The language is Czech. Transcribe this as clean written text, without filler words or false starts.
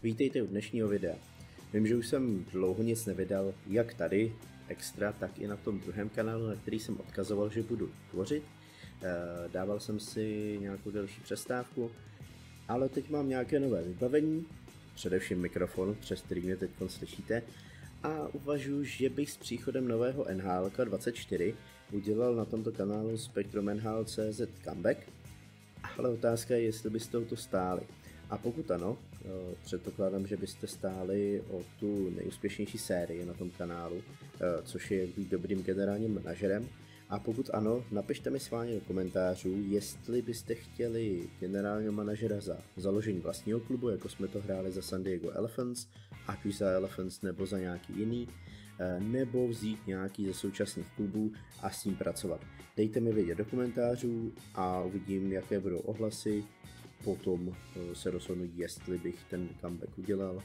Vítejte u dnešního videa. Vím, že už jsem dlouho nic nevydal, jak tady, extra, tak i na tom druhém kanálu, na který jsem odkazoval, že budu tvořit. Dával jsem si nějakou delší přestávku, ale teď mám nějaké nové vybavení, především mikrofon, přes který mě teď slyšíte, a uvažuji, že bych s příchodem nového NHLK 24 udělal na tomto kanálu Spectrum NHL.cz comeback, ale otázka je, jestli byste o to stáli. A pokud ano, předpokládám, že byste stáli o tu nejúspěšnější sérii na tom kanálu, což je být dobrým generálním manažerem. A pokud ano, napište mi schválně do komentářů, jestli byste chtěli generálního manažera za založení vlastního klubu, jako jsme to hráli za San Diego Elephants, ať už za Elephants nebo za nějaký jiný, nebo vzít nějaký ze současných klubů a s tím pracovat. Dejte mi vědět do komentářů a uvidím, jaké budou ohlasy. Potom se rozhodnu, jestli bych ten comeback udělal